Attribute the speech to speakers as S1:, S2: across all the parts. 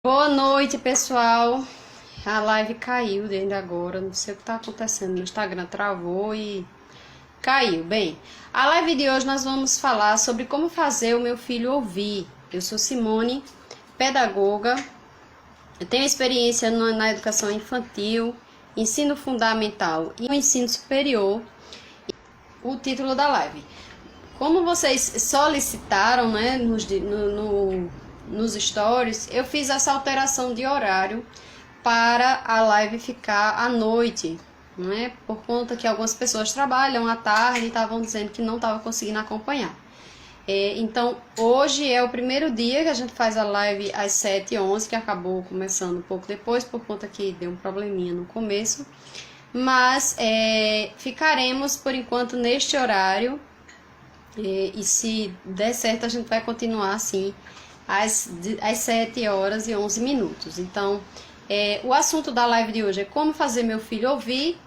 S1: Boa noite, pessoal. A live caiu desde agora. Não sei o que está acontecendo. No Instagram travou e caiu. Bem, a live de hoje nós vamos falar sobre como fazer o meu filho ouvir. Eu sou Simone, pedagoga. Eu tenho experiência na educação infantil, ensino fundamental e no ensino superior. O título da live: como vocês solicitaram, né, nos stories, eu fiz essa alteração de horário para a live ficar à noite, né? Por conta que algumas pessoas trabalham à tarde e estavam dizendo que não estavam conseguindo acompanhar. Então, hoje é o primeiro dia que a gente faz a live às 7h11, que acabou começando um pouco depois, por conta que deu um probleminha no começo. Mas ficaremos, por enquanto, neste horário. E se der certo, a gente vai continuar assim às 7h11. Então, o assunto da live de hoje é como fazer meu filho ouvir.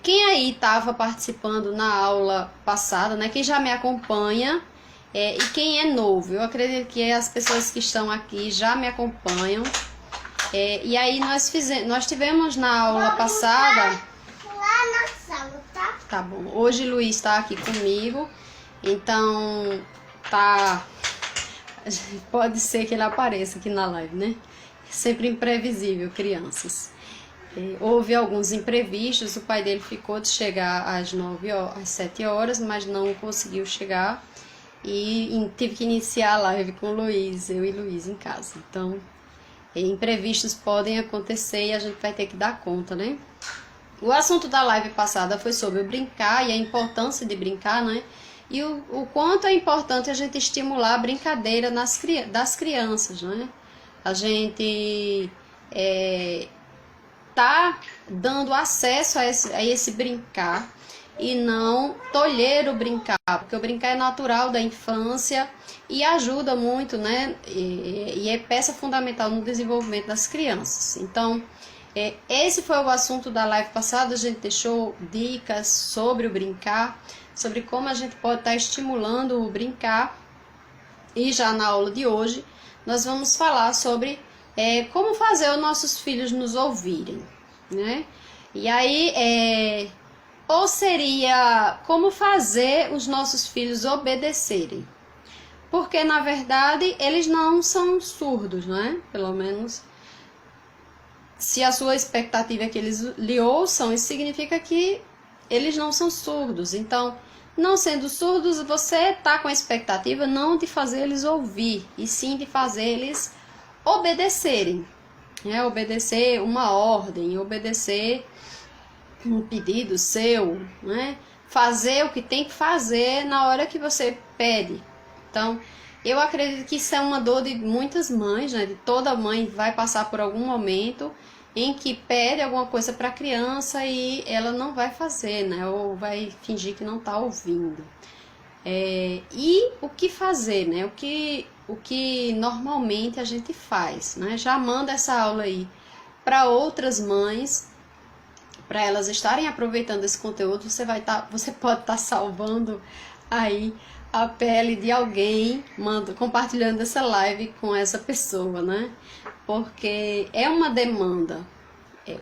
S1: Quem aí estava participando na aula passada, né? Quem já me acompanha e quem é novo, eu acredito que as pessoas que estão aqui já me acompanham. E aí nós tivemos na aula passada. Lá na sala, tá? Tá bom. Hoje o Luiz está aqui comigo, então pode ser que ele apareça aqui na live, né? Sempre imprevisível, crianças. Houve alguns imprevistos, o pai dele ficou de chegar às 7h, mas não conseguiu chegar e tive que iniciar a live com o Luiz, eu e Luiz em casa. Então, imprevistos podem acontecer e a gente vai ter que dar conta, né? O assunto da live passada foi sobre o brincar e a importância de brincar, né? E o quanto é importante a gente estimular a brincadeira das crianças, né? A gente tá dando acesso a esse brincar e não tolher o brincar, porque o brincar é natural da infância e ajuda muito, né? E é peça fundamental no desenvolvimento das crianças. Então, esse foi o assunto da live passada. A gente deixou dicas sobre o brincar, sobre como a gente pode estar estimulando o brincar. E já na aula de hoje, nós vamos falar sobre como fazer os nossos filhos nos ouvirem, né? E aí, ou seria como fazer os nossos filhos obedecerem. Porque, na verdade, eles não são surdos, né? Pelo menos, se a sua expectativa é que eles lhe ouçam, isso significa que eles não são surdos. Então, não sendo surdos, você está com a expectativa não de fazer eles ouvir, e sim de fazer eles obedecerem. Obedecer uma ordem, obedecer um pedido seu, né? Fazer o que tem que fazer na hora que você pede. Então, eu acredito que isso é uma dor de muitas mães, né? De toda mãe vai passar por algum momento em que pede alguma coisa para a criança e ela não vai fazer, né? Ou vai fingir que não está ouvindo. E o que fazer, né? O que normalmente a gente faz, né? Já manda essa aula aí para outras mães, para elas estarem aproveitando esse conteúdo. Você pode estar salvando aí a pele de alguém, compartilhando essa live com essa pessoa, né? Porque é uma demanda,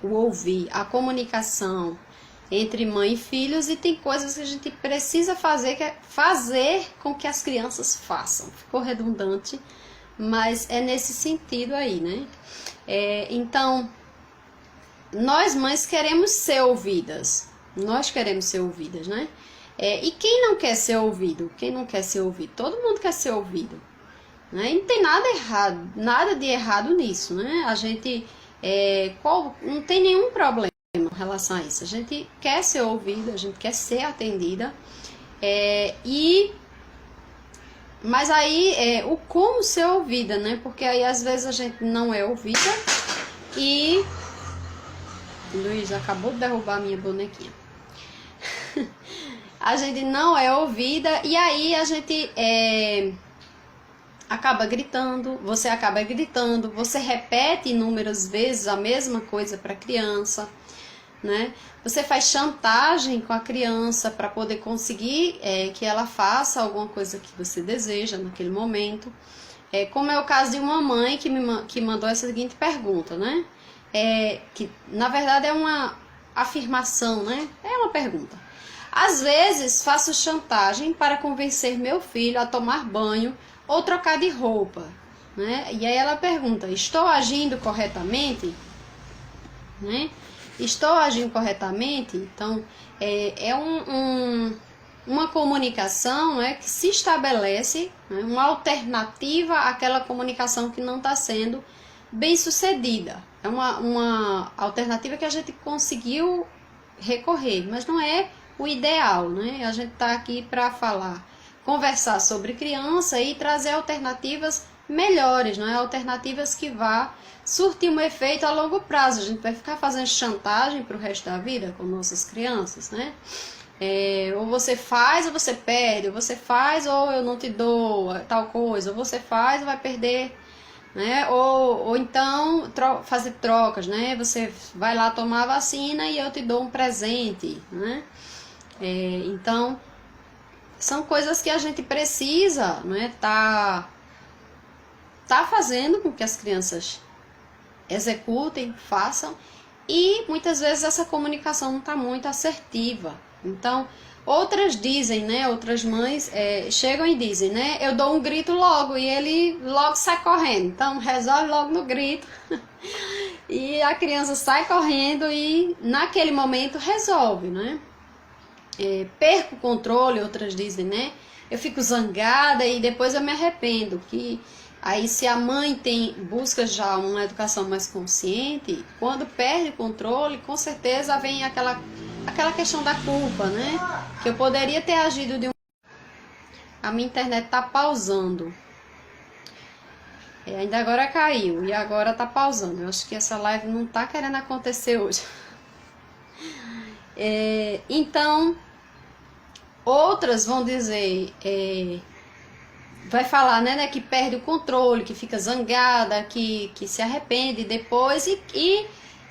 S1: o ouvir, a comunicação entre mãe e filhos, e tem coisas que a gente precisa fazer, que é fazer com que as crianças façam. Ficou redundante, mas é nesse sentido aí, né? Então, nós mães queremos ser ouvidas, né? E quem não quer ser ouvido? Quem não quer ser ouvido? Todo mundo quer ser ouvido, né? E não tem nada de errado nisso, né? A gente não tem nenhum problema em relação a isso. A gente quer ser ouvida, a gente quer ser atendida, mas aí o como ser ouvida, né? Porque aí às vezes a gente não é ouvida e Luiz acabou de derrubar a minha bonequinha. A gente não é ouvida e aí a gente acaba gritando, você repete inúmeras vezes a mesma coisa para a criança, né? Você faz chantagem com a criança para poder conseguir que ela faça alguma coisa que você deseja naquele momento. Como é o caso de uma mãe que mandou essa seguinte pergunta, né? Que na verdade é uma afirmação, né? É uma pergunta. Às vezes faço chantagem para convencer meu filho a tomar banho ou trocar de roupa, né? E aí ela pergunta: estou agindo corretamente? Né? Estou agindo corretamente? Então, uma comunicação, né, que se estabelece, né, uma alternativa àquela comunicação que não está sendo bem sucedida. É uma alternativa que a gente conseguiu recorrer, mas não é o ideal, né? A gente está aqui para conversar sobre criança e trazer alternativas melhores, não é? Alternativas que vá surtir um efeito a longo prazo. A gente vai ficar fazendo chantagem para o resto da vida com nossas crianças, né? Ou você faz ou você perde, ou você faz ou eu não te dou tal coisa, ou você faz ou vai perder, né? Ou então fazer trocas, né? Você vai lá tomar a vacina e eu te dou um presente, né? Então, são coisas que a gente precisa, né? Tá fazendo com que as crianças executem, façam, e muitas vezes essa comunicação não está muito assertiva. Então, outras dizem, né? Outras mães chegam e dizem, né? Eu dou um grito logo e ele logo sai correndo. Então, resolve logo no grito. E a criança sai correndo e naquele momento resolve, né? Perco o controle, outras dizem, né? Eu fico zangada e depois eu me arrependo. Que aí, se a mãe busca já uma educação mais consciente, quando perde o controle, com certeza vem aquela questão da culpa, né? Que eu poderia ter agido de um... A minha internet tá pausando. Ainda agora caiu e agora tá pausando. Eu acho que essa live não tá querendo acontecer hoje. Então, outras vão dizer... vai falar, né, que perde o controle, que fica zangada, que se arrepende depois.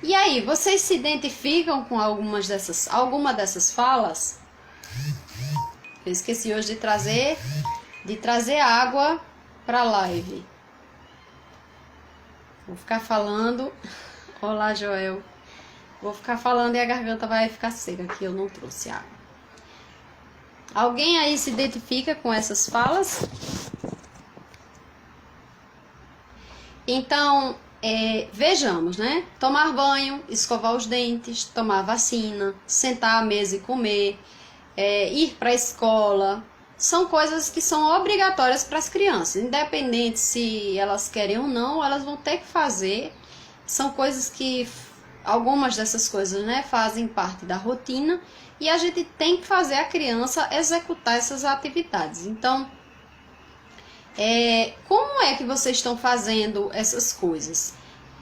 S1: E aí, vocês se identificam com alguma dessas falas? Eu esqueci hoje de trazer água para a live. Vou ficar falando. Olá, Joel. Vou ficar falando e a garganta vai ficar seca, que eu não trouxe água. Alguém aí se identifica com essas falas? Então, vejamos, né? Tomar banho, escovar os dentes, tomar vacina, sentar à mesa e comer, ir para a escola, são coisas que são obrigatórias para as crianças. Independente se elas querem ou não, elas vão ter que fazer. São coisas que, algumas dessas coisas, né, fazem parte da rotina e a gente tem que fazer a criança executar essas atividades. Então, como é que vocês estão fazendo essas coisas?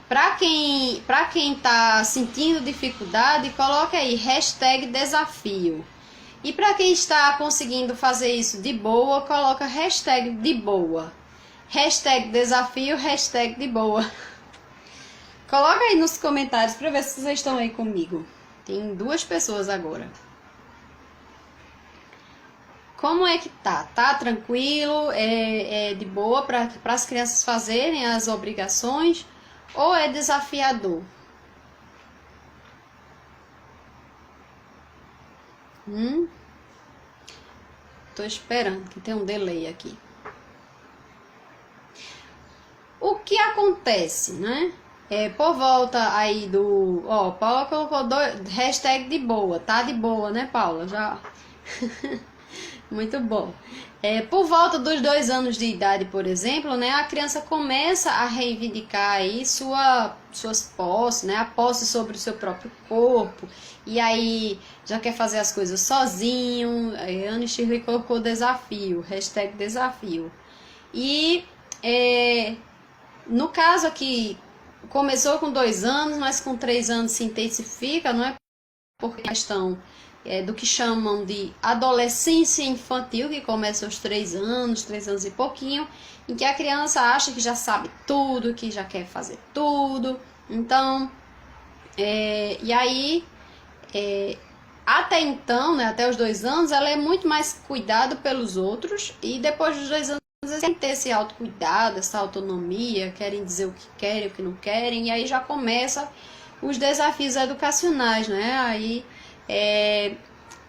S1: Para quem está sentindo dificuldade, coloque aí #desafio. E para quem está conseguindo fazer isso de boa, coloca #de boa. #desafio, #de boa. Coloca aí nos comentários para ver se vocês estão aí comigo. Tem 2 pessoas agora. Como é que tá? Tá tranquilo? De boa para as crianças fazerem as obrigações? Ou é desafiador? Tô esperando, que tem um delay aqui. O que acontece, né? Por volta aí do... Ó, Paula colocou #de boa. Tá de boa, né, Paula? Já... Muito bom. Por volta dos 2 anos de idade, por exemplo, né, a criança começa a reivindicar aí suas posses, né, a posse sobre o seu próprio corpo, e aí já quer fazer as coisas sozinho. Anne Shirley colocou desafio, #desafio. E no caso aqui, começou com 2 anos, mas com 3 anos se intensifica, não é? Por questão do que chamam de adolescência infantil, que começa aos 3 anos e pouquinho, em que a criança acha que já sabe tudo, que já quer fazer tudo. Então, e aí, até então, né, até os 2 anos, ela é muito mais cuidada pelos outros, e depois dos 2 anos vezes querem ter esse autocuidado, essa autonomia, querem dizer o que querem, o que não querem, e aí já começa os desafios educacionais, né? Aí,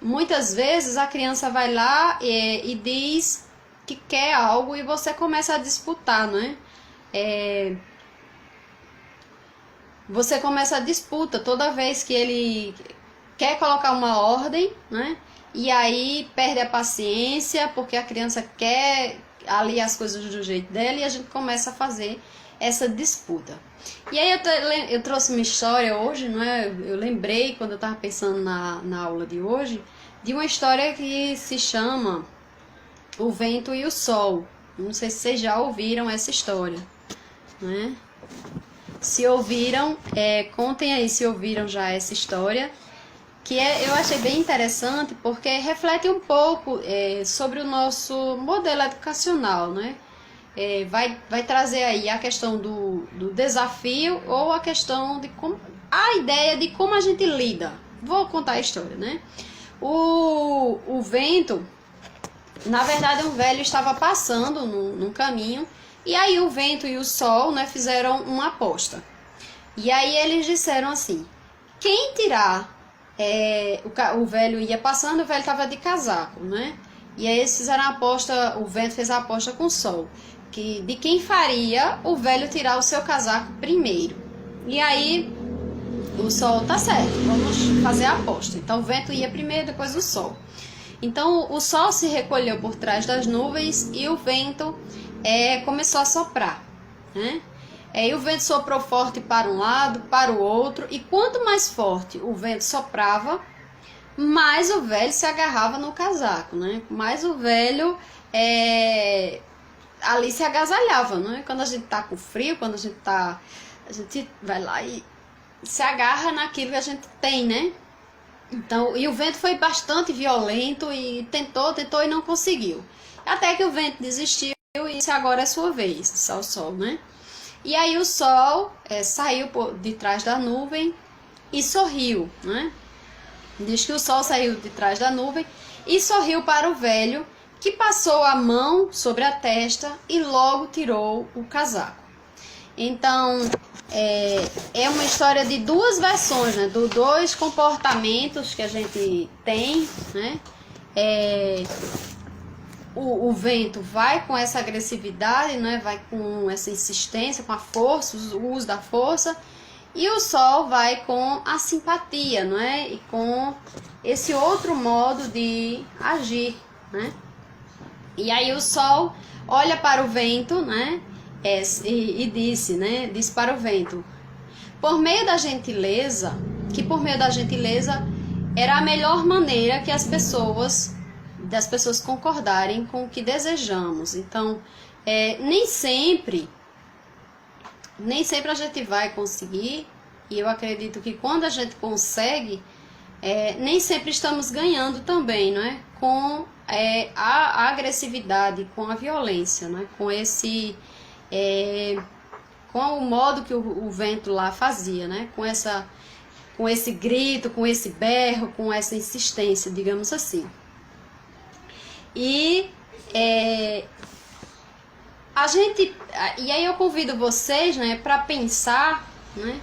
S1: muitas vezes a criança vai lá e diz que quer algo e você começa a disputar, né? Você começa a disputa toda vez que ele quer colocar uma ordem, né? E aí perde a paciência porque a criança quer ali as coisas do jeito dela e a gente começa a fazer essa disputa. E aí eu trouxe uma história hoje, não é? Eu lembrei quando eu estava pensando na aula de hoje de uma história que se chama O Vento e o Sol. Não sei se vocês já ouviram essa história, né? Se ouviram, contem aí se ouviram já essa história, que eu achei bem interessante porque reflete um pouco sobre o nosso modelo educacional, né? Vai trazer aí a questão do desafio ou a questão de a ideia de como a gente lida. Vou contar a história, né? O vento, na verdade, um velho estava passando num caminho. E aí o vento e o sol, né, fizeram uma aposta. E aí eles disseram assim, quem tirar, o velho ia passando, o velho estava de casaco, né? E aí eles fizeram a aposta, o vento fez a aposta com o sol, que de quem faria o velho tirar o seu casaco primeiro. E aí o sol, tá certo, vamos fazer a aposta. Então o vento ia primeiro, depois o sol. Então o sol se recolheu por trás das nuvens e o vento começou a soprar, né? E o vento soprou forte para um lado, para o outro, e quanto mais forte o vento soprava, mais o velho se agarrava no casaco, né? Mais o velho ali se agasalhava, né? Quando a gente tá com frio, quando a gente vai lá e se agarra naquilo que a gente tem, né? Então, e o vento foi bastante violento e tentou e não conseguiu. Até que o vento desistiu e disse, agora é sua vez, disse ao sol, né? E aí o sol saiu de trás da nuvem e sorriu, né? Diz que o sol saiu de trás da nuvem e sorriu para o velho, que passou a mão sobre a testa e logo tirou o casaco. Então, é uma história de duas versões, né? De dois comportamentos que a gente tem, né? O vento vai com essa agressividade, né? Vai com essa insistência, com a força, o uso da força, e o sol vai com a simpatia, não é? E com esse outro modo de agir, né? E aí o sol olha para o vento, né? E disse para o vento, por meio da gentileza, era a melhor maneira que das pessoas concordarem com o que desejamos. Então, nem sempre a gente vai conseguir, e eu acredito que quando a gente consegue, nem sempre estamos ganhando também, não é? Com a agressividade, com a violência, né? Com o modo que o vento lá fazia, né? Com esse grito, com esse berro, com essa insistência, digamos assim. E aí eu convido vocês, né, para pensar, né,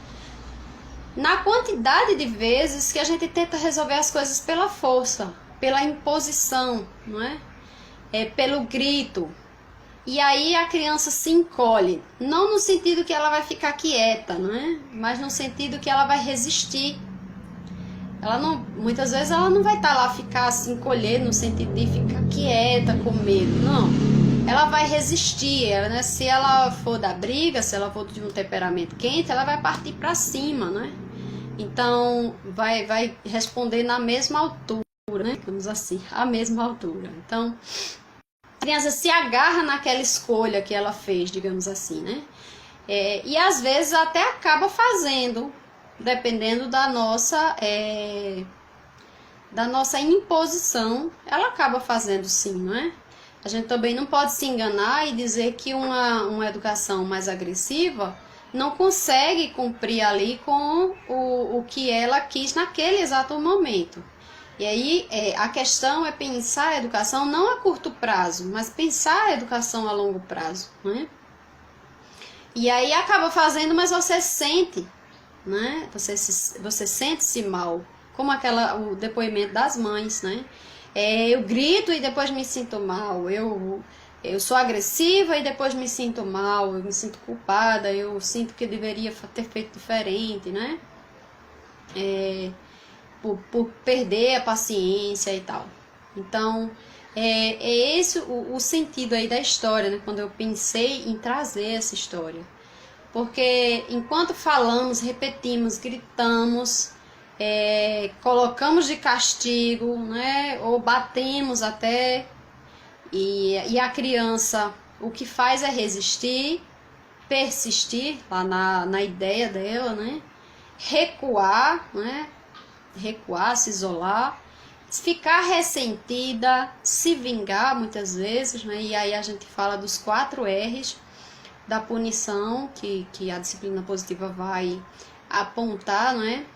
S1: na quantidade de vezes que a gente tenta resolver as coisas pela força, pela imposição, não é? Pelo grito. E aí a criança se encolhe, não no sentido que ela vai ficar quieta, não é? Mas no sentido que ela vai resistir. Muitas vezes ela não vai estar lá ficar se encolher no sentido de ficar quieta, com medo, não. Ela vai resistir, né? Se ela for da briga, se ela for de um temperamento quente, ela vai partir para cima, né? Então vai responder na mesma altura, né? Digamos assim, a mesma altura. Então, a criança se agarra naquela escolha que ela fez, digamos assim, né? E às vezes até acaba fazendo, dependendo da nossa imposição, ela acaba fazendo sim, não é? A gente também não pode se enganar e dizer que uma educação mais agressiva não consegue cumprir ali com o que ela quis naquele exato momento. E aí a questão é pensar a educação não a curto prazo, mas pensar a educação a longo prazo, né? E aí acaba fazendo, mas você sente, né? Você sente-se mal, como o depoimento das mães, né? Eu grito e depois me sinto mal, eu sou agressiva e depois me sinto mal, eu me sinto culpada, eu sinto que deveria ter feito diferente, né? Por perder a paciência e tal. Então, é esse o sentido aí da história, né? Quando eu pensei em trazer essa história. Porque enquanto falamos, repetimos, gritamos, colocamos de castigo, né? Ou batemos até, e a criança o que faz é resistir, persistir lá na ideia dela, né? Recuar, né? Recuar, se isolar, ficar ressentida, se vingar muitas vezes, né? E aí a gente fala dos 4 R's da punição que a disciplina positiva vai apontar, né?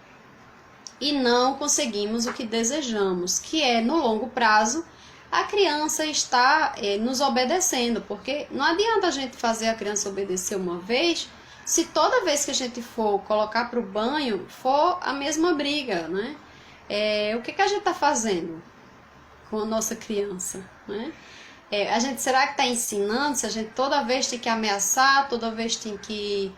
S1: E não conseguimos o que desejamos, que é no longo prazo a criança está nos obedecendo, porque não adianta a gente fazer a criança obedecer uma vez, se toda vez que a gente for colocar para o banho for a mesma briga, né? O que a gente está fazendo com a nossa criança, né? Será que está ensinando? Se a gente toda vez tem que ameaçar, toda vez tem que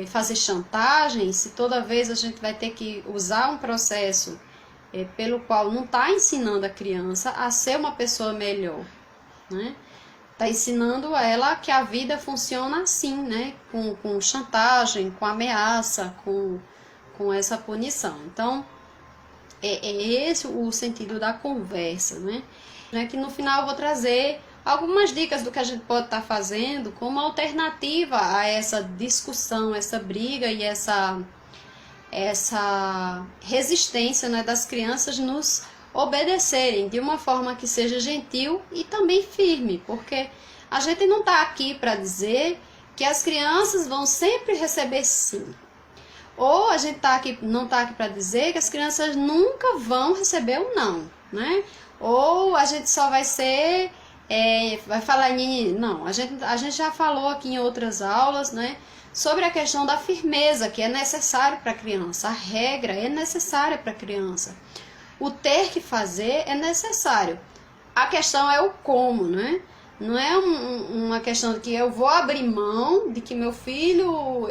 S1: fazer chantagem, se toda vez a gente vai ter que usar um processo pelo qual não está ensinando a criança a ser uma pessoa melhor, né? Está ensinando ela que a vida funciona assim, né? Com chantagem, com ameaça, com essa punição. Então, é esse o sentido da conversa, né? Que no final eu vou trazer algumas dicas do que a gente pode estar fazendo como alternativa a essa discussão, essa briga e essa resistência, né, das crianças nos obedecerem de uma forma que seja gentil e também firme, porque a gente não está aqui para dizer que as crianças vão sempre receber sim, ou a gente não está aqui para dizer que as crianças nunca vão receber um não, né? Ou a gente só vai ser vai falar não, a gente já falou aqui em outras aulas, né, sobre a questão da firmeza que é necessário para a criança. A regra é necessária para a criança, o ter que fazer é necessário, a questão é o como, né? Não é uma questão de que eu vou abrir mão de que meu filho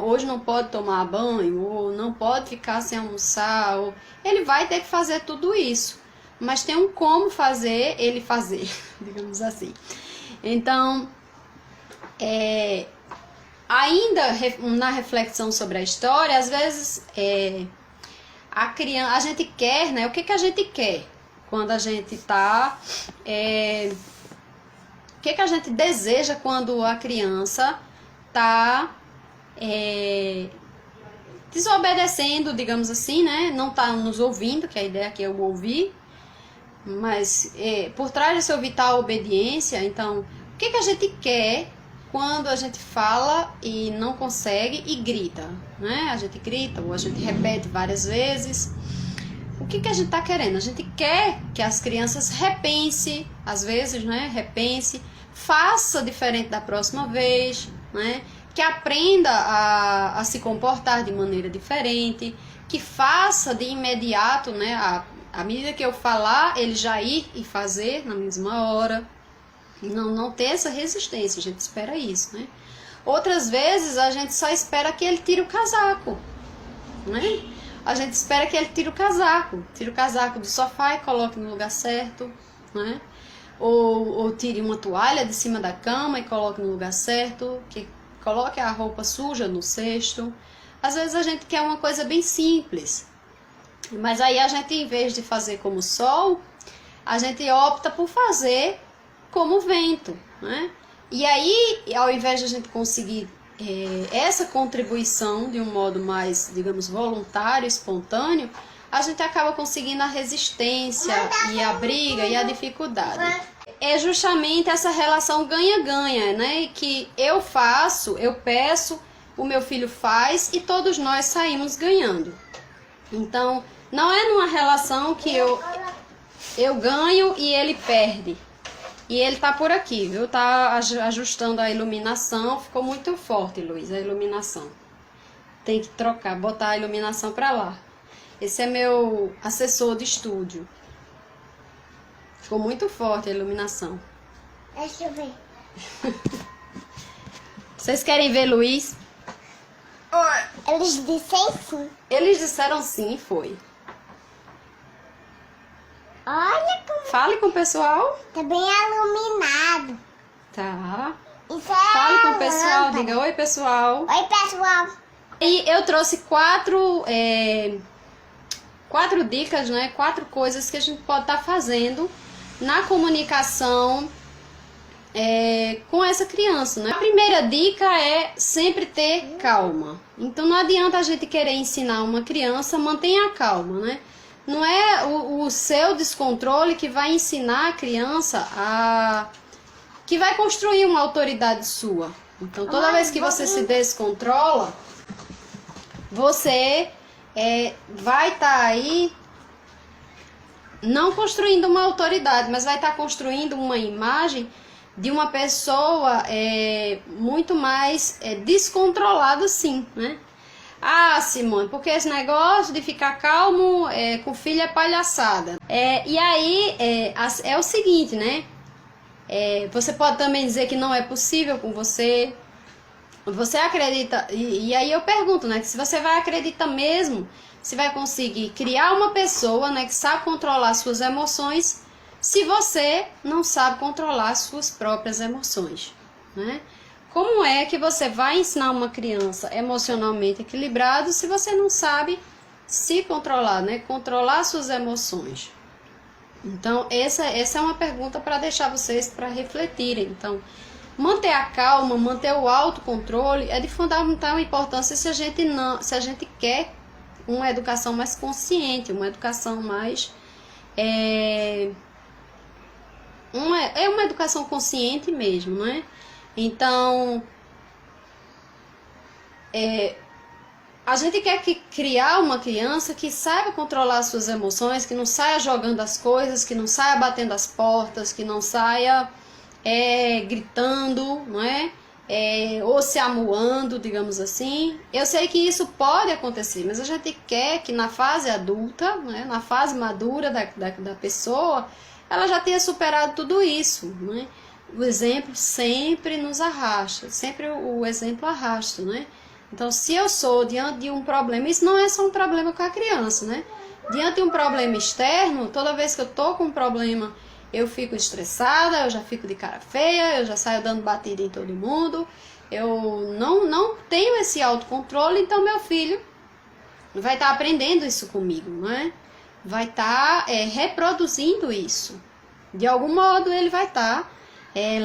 S1: hoje não pode tomar banho, ou não pode ficar sem almoçar, ou ele vai ter que fazer tudo isso, mas tem um como fazer ele fazer, digamos assim. Então, ainda na reflexão sobre a história, às vezes a criança, a gente quer, né? O que a gente quer quando a gente está... o que a gente deseja quando a criança está desobedecendo, digamos assim, né? Não está nos ouvindo, que a ideia aqui é o ouvir, mas por trás desse ouvir tá a obediência. Então, o que a gente quer quando a gente fala e não consegue e grita, né? A gente grita ou a gente repete várias vezes. O que a gente está querendo? A gente quer que as crianças repense, às vezes, né? Repense, faça diferente da próxima vez, né? Que aprenda a se comportar de maneira diferente, que faça de imediato, né? À medida que eu falar, ele já ir e fazer na mesma hora. Não ter essa resistência, a gente espera isso, né? Outras vezes a gente só espera que ele tire o casaco, né? A gente espera que ele tire o casaco do sofá e coloque no lugar certo, né? Ou tire uma toalha de cima da cama e coloque no lugar certo, que coloque a roupa suja no cesto. Às vezes a gente quer uma coisa bem simples, mas aí a gente, em vez de fazer como o sol, a gente opta por fazer como o vento, né? E aí, ao invés de a gente conseguir essa contribuição de um modo mais, digamos, voluntário, espontâneo, a gente acaba conseguindo a resistência e a briga e a dificuldade. É justamente essa relação ganha-ganha, né? Que eu faço, eu peço, o meu filho faz e todos nós saímos ganhando. Então, Não é numa relação que eu ganho e ele perde. E ele tá por aqui, viu? Tá ajustando a iluminação. Ficou muito forte, Luiz, a iluminação. Tem que trocar, botar a iluminação pra lá. Esse é meu assessor de estúdio. Ficou muito forte a iluminação.
S2: Deixa eu ver.
S1: Vocês querem ver Luiz?
S2: Eles disseram sim.
S1: Eles disseram sim, foi.
S2: Olha como
S1: Fale com o pessoal.
S2: tá bem iluminado.
S1: Tá.
S2: Isso é
S1: Fale com
S2: a
S1: o pessoal.
S2: lâmpada.
S1: Diga oi, pessoal.
S2: Oi, pessoal.
S1: E eu trouxe quatro dicas, né? 4 coisas que a gente pode estar fazendo na comunicação com essa criança, né? A primeira dica é sempre ter calma. Então não adianta a gente querer ensinar uma criança, mantenha a calma, né? Não é o seu descontrole que vai ensinar a criança que vai construir uma autoridade sua. Então toda vez que você se descontrola, você vai estar aí não construindo uma autoridade, mas vai estar construindo uma imagem de uma pessoa muito mais descontrolada, sim, né? Ah, Simone, porque esse negócio de ficar calmo com filho é palhaçada. E aí é o seguinte, né? Você pode também dizer que não é possível com você. Você acredita, e aí eu pergunto, né, que se você vai acreditar mesmo, se vai conseguir criar uma pessoa, né, que sabe controlar suas emoções, se você não sabe controlar suas próprias emoções, né? Como é que você vai ensinar uma criança emocionalmente equilibrada se você não sabe se controlar, né, controlar suas emoções? Então, essa é uma pergunta para deixar vocês para refletirem. Então, manter a calma, manter o autocontrole é de fundamental importância se a gente quer uma educação mais consciente, uma educação mais uma educação consciente mesmo, né? Então a gente quer criar uma criança que saiba controlar as suas emoções, que não saia jogando as coisas, que não saia batendo as portas, que não saia gritando, não é? Ou se amuando, digamos assim. Eu sei que isso pode acontecer, mas a gente quer que na fase adulta, né, na fase madura da pessoa, ela já tenha superado tudo isso, né? O exemplo sempre nos arrasta, sempre o exemplo arrasta, né? Então, se eu sou diante de um problema, isso não é só um problema com a criança, né? Diante de um problema externo, toda vez que eu tô com um problema, eu fico estressada, eu já fico de cara feia, eu já saio dando batida em todo mundo, eu não tenho esse autocontrole, então meu filho vai estar aprendendo isso comigo, não é? Vai estar reproduzindo isso. De algum modo ele vai estar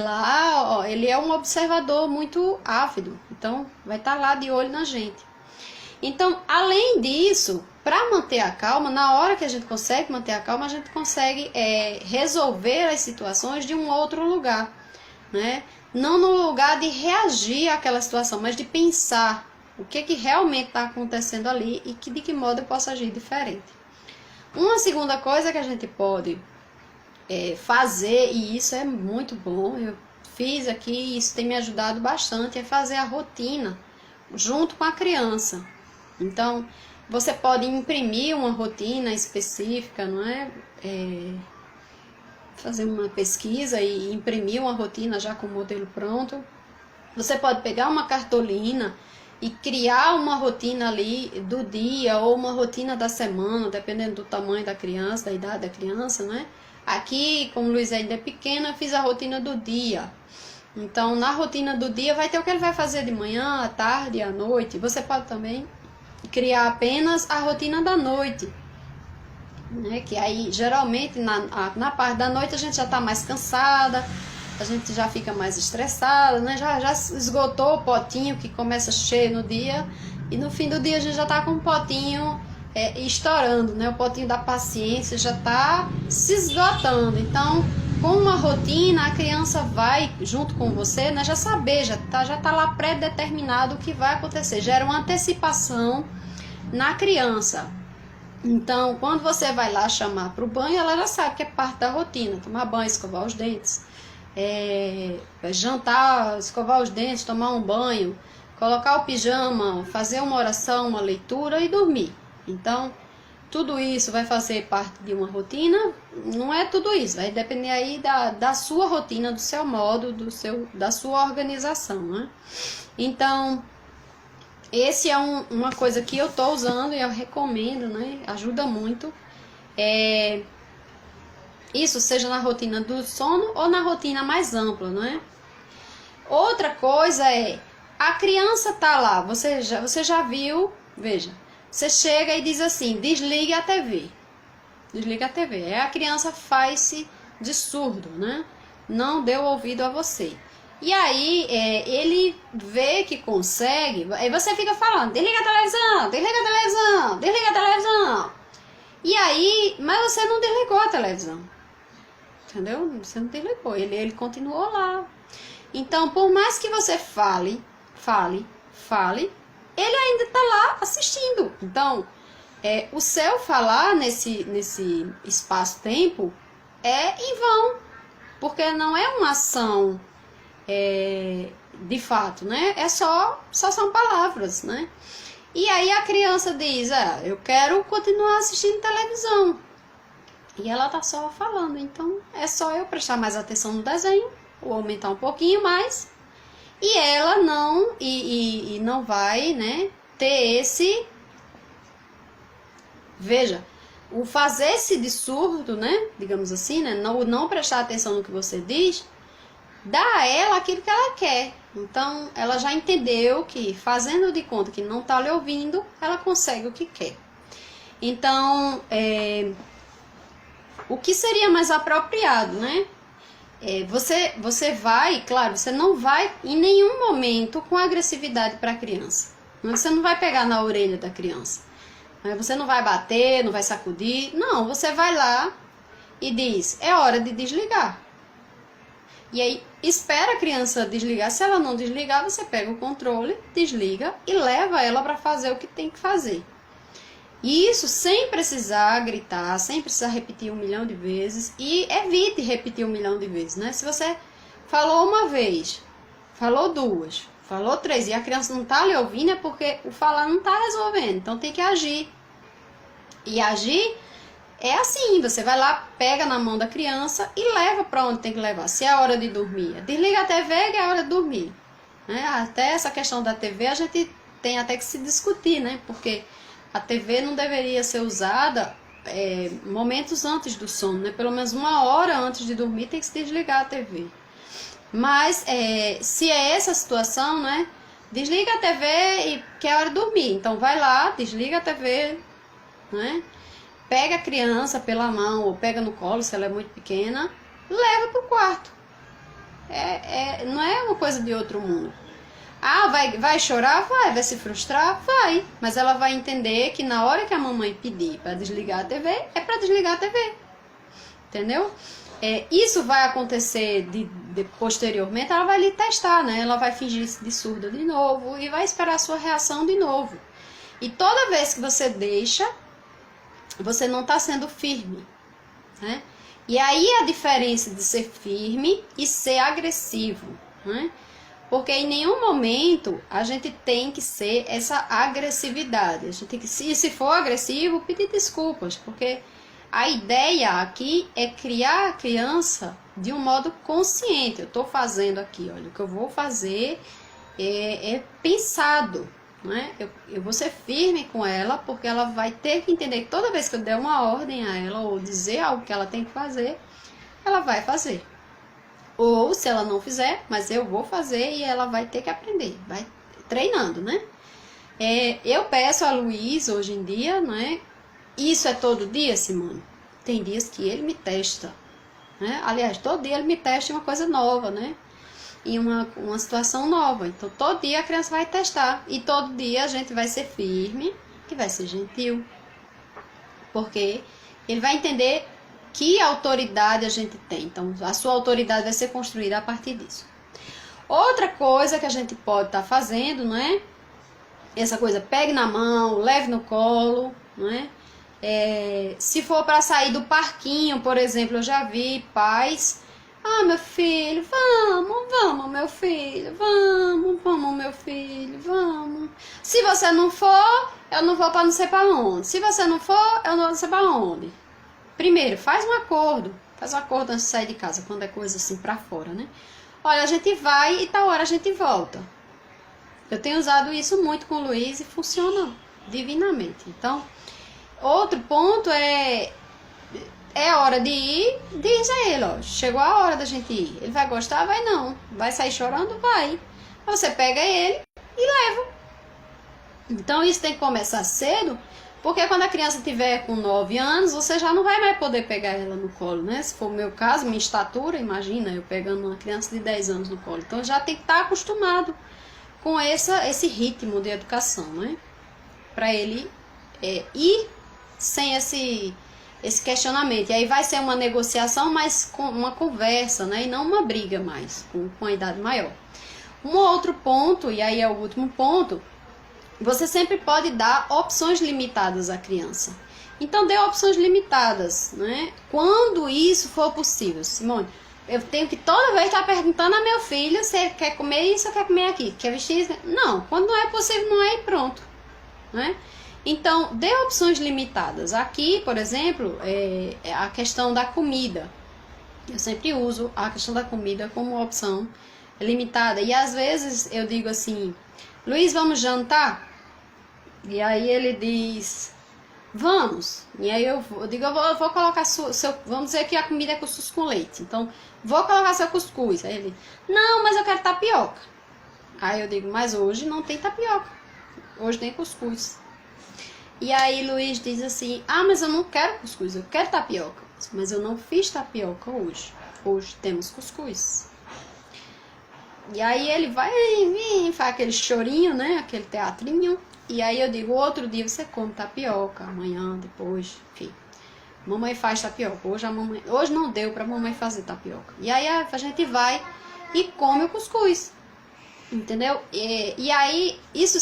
S1: lá, ó, ele é um observador muito ávido, então vai estar lá de olho na gente. Então, além disso, para manter a calma, na hora que a gente consegue manter a calma, a gente consegue resolver as situações de um outro lugar, né? Não no lugar de reagir àquela situação, mas de pensar o que realmente está acontecendo ali e de que modo eu posso agir diferente. Uma segunda coisa que a gente pode fazer, e isso é muito bom, eu fiz aqui, isso tem me ajudado bastante, é fazer a rotina junto com a criança. Então, você pode imprimir uma rotina específica, não é? Fazer uma pesquisa e imprimir uma rotina já com o modelo pronto. Você pode pegar uma cartolina e criar uma rotina ali do dia ou uma rotina da semana, dependendo do tamanho da criança, da idade da criança, né? Aqui, como o Luiz ainda é pequeno, eu fiz a rotina do dia. Então, na rotina do dia vai ter o que ele vai fazer de manhã, à tarde, à noite. Você pode também criar apenas a rotina da noite, né? Que aí, geralmente, na parte da noite a gente já está mais cansada, a gente já fica mais estressada, né? Já esgotou o potinho que começa cheio no dia e no fim do dia a gente já está com um potinho estourando, né? O potinho da paciência já está se esgotando. Então, com uma rotina, a criança vai, junto com você, né, já saber, já tá lá pré-determinado o que vai acontecer. Gera uma antecipação na criança. Então, quando você vai lá chamar para o banho, ela já sabe que é parte da rotina. Tomar banho, escovar os dentes, jantar, escovar os dentes, tomar um banho, colocar o pijama, fazer uma oração, uma leitura e dormir. Então, tudo isso vai fazer parte de uma rotina? Não é tudo isso, vai depender aí da sua rotina, do seu modo, da sua organização, né? Então, esse é uma coisa que eu tô usando e eu recomendo, né? Ajuda muito. Isso seja na rotina do sono ou na rotina mais ampla, não é? Outra coisa é, a criança tá lá, você já viu, veja, você chega e diz assim, desliga a TV. Desliga a TV. Aí a criança faz-se de surdo, né? Não deu ouvido a você. E aí ele vê que consegue, aí você fica falando, desliga a televisão, desliga a televisão, desliga a televisão. E aí, mas você não desligou a televisão. Entendeu? Você não desligou, ele continuou lá. Então, por mais que você fale, ele ainda tá lá assistindo. Então, o seu falar nesse espaço-tempo é em vão, porque não é uma ação de fato, né? Só são palavras, né? E aí a criança diz, eu quero continuar assistindo televisão. E ela tá só falando, então é só eu prestar mais atenção no desenho, ou aumentar um pouquinho mais, e ela não vai, né, ter esse... Veja, o fazer-se de surdo, né, digamos assim, né, não prestar atenção no que você diz, dá a ela aquilo que ela quer. Então, ela já entendeu que fazendo de conta que não tá lhe ouvindo, ela consegue o que quer. Então, o que seria mais apropriado, né? Você vai, claro, você não vai em nenhum momento com agressividade para a criança. Você não vai pegar na orelha da criança. Você não vai bater, não vai sacudir. Não, você vai lá e diz, é hora de desligar. E aí, espera a criança desligar. Se ela não desligar, você pega o controle, desliga e leva ela para fazer o que tem que fazer. E isso sem precisar gritar, sem precisar repetir 1 milhão de vezes. E evite repetir 1 milhão de vezes, né? Se você falou uma vez, falou 2, falou 3 e a criança não tá lhe ouvindo, é porque o falar não tá resolvendo. Então tem que agir. E agir é assim, você vai lá, pega na mão da criança e leva para onde tem que levar. Se é hora de dormir, desliga a TV que é hora de dormir. Né? Até essa questão da TV a gente tem até que se discutir, né? Porque a TV não deveria ser usada momentos antes do sono, né? Pelo menos 1 hora antes de dormir tem que se desligar a TV. Mas se é essa a situação, né? Desliga a TV e que é hora de dormir. Então vai lá, desliga a TV, né? Pega a criança pela mão ou pega no colo se ela é muito pequena, leva para o quarto. Não é uma coisa de outro mundo. Vai chorar? Vai se frustrar? Vai. Mas ela vai entender que na hora que a mamãe pedir para desligar a TV, é para desligar a TV. Entendeu? Isso vai acontecer posteriormente, ela vai lhe testar, né? Ela vai fingir-se de surda de novo e vai esperar a sua reação de novo. E toda vez que você deixa, você não está sendo firme, né? E aí a diferença de ser firme e ser agressivo, né? Porque em nenhum momento a gente tem que ser essa agressividade. A gente tem que, se for agressivo, pedir desculpas, porque a ideia aqui é criar a criança de um modo consciente. Eu estou fazendo aqui, olha, o que eu vou fazer é pensado. Né? Eu vou ser firme com ela, porque ela vai ter que entender que toda vez que eu der uma ordem a ela ou dizer algo que ela tem que fazer, ela vai fazer. Ou se ela não fizer, mas eu vou fazer e ela vai ter que aprender, vai treinando, né? Eu peço a Luiz hoje em dia, né? Isso é todo dia, Simone? Tem dias que ele me testa, né? Aliás, todo dia ele me testa em uma coisa nova, né? Em uma situação nova. Então, todo dia a criança vai testar. E todo dia a gente vai ser firme e vai ser gentil. Porque ele vai entender que autoridade a gente tem. Então, a sua autoridade vai ser construída a partir disso. Outra coisa que a gente pode estar fazendo, não é? Essa coisa, pegue na mão, leve no colo, não é? Se for para sair do parquinho, por exemplo, eu já vi pais: ah, meu filho, vamos, meu filho, vamos, meu filho, vamos. Se você não for, eu não vou para não sei para onde. Se você não for, eu não sei para onde. Primeiro, faz um acordo antes de sair de casa, quando é coisa assim para fora, né? Olha, a gente vai e tal hora a gente volta. Eu tenho usado isso muito com o Luiz e funciona divinamente. Então, outro ponto é hora de ir, diz a ele, ó, chegou a hora da gente ir. Ele vai gostar? Vai não. Vai sair chorando? Vai. Você pega ele e leva. Então, isso tem que começar cedo, porque quando a criança tiver com 9 anos, você já não vai mais poder pegar ela no colo, né? Se for o meu caso, minha estatura, imagina, eu pegando uma criança de 10 anos no colo. Então, já tem que estar acostumado com esse ritmo de educação, né? Para ele ir sem esse questionamento. E aí vai ser uma negociação, mas com uma conversa, né? E não uma briga mais, com a idade maior. Um outro ponto, e aí é o último ponto, você sempre pode dar opções limitadas à criança. Então, dê opções limitadas, né? Quando isso for possível. Simone, eu tenho que toda vez estar perguntando a meu filho se ele quer comer isso ou quer comer aquilo, quer vestir isso. Não, quando não é possível, não é e pronto, né? Então, dê opções limitadas. Aqui, por exemplo, a questão da comida. Eu sempre uso a questão da comida como opção limitada. E às vezes eu digo assim: Luiz, vamos jantar? E aí ele diz: vamos. E aí eu digo: eu vou colocar vamos dizer que a comida é cuscuz com leite. Então, vou colocar seu cuscuz. Aí ele: não, mas eu quero tapioca. Aí eu digo: mas hoje não tem tapioca. Hoje tem cuscuz. E aí Luiz diz assim: ah, mas eu não quero cuscuz, eu quero tapioca. Mas eu não fiz tapioca hoje. Hoje temos cuscuz. E aí ele vai faz aquele chorinho, né? Aquele teatrinho. E aí eu digo: outro dia você come tapioca, amanhã, depois, enfim. Mamãe faz tapioca. Hoje não deu pra mamãe fazer tapioca. E aí a gente vai e come o cuscuz. Entendeu? E aí, isso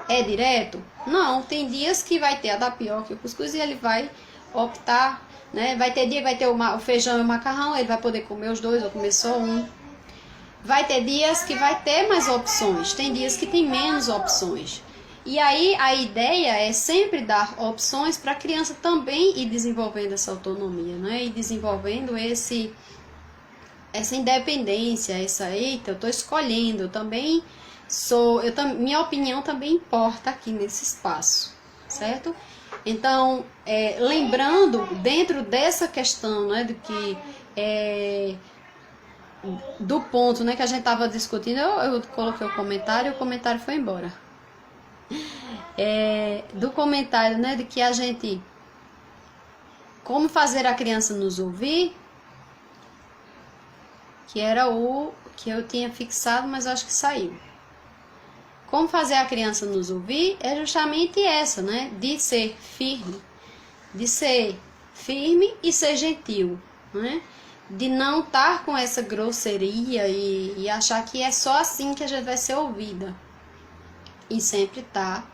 S1: é direto? Não, tem dias que vai ter a tapioca e o cuscuz e ele vai optar, né? Vai ter dia que vai ter o feijão e o macarrão, ele vai poder comer os dois ou comer só um. Vai ter dias que vai ter mais opções, tem dias que tem menos opções. E aí a ideia é sempre dar opções para a criança também ir desenvolvendo essa autonomia, né? E desenvolvendo essa independência, eita, eu estou escolhendo, minha opinião também importa aqui nesse espaço, certo? Então, lembrando, dentro dessa questão, né, do ponto, né, que a gente estava discutindo, eu coloquei o comentário foi embora. Do comentário, né, de que a gente, como fazer a criança nos ouvir, que era o que eu tinha fixado, mas acho que saiu. Como fazer a criança nos ouvir é justamente essa, né? De ser firme e ser gentil, né? De não estar com essa grosseria e achar que é só assim que a gente vai ser ouvida. E sempre estar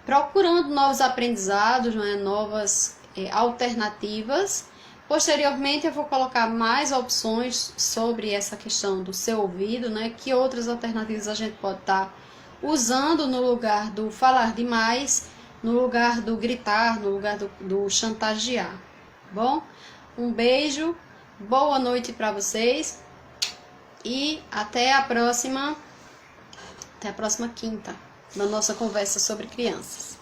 S1: procurando novos aprendizados, né? Novas alternativas. Posteriormente eu vou colocar mais opções sobre essa questão do seu ouvido, né? Que outras alternativas a gente pode estar usando no lugar do falar demais, no lugar do gritar, no lugar do chantagear. Bom? Um beijo, boa noite para vocês e até a próxima quinta, na nossa conversa sobre crianças.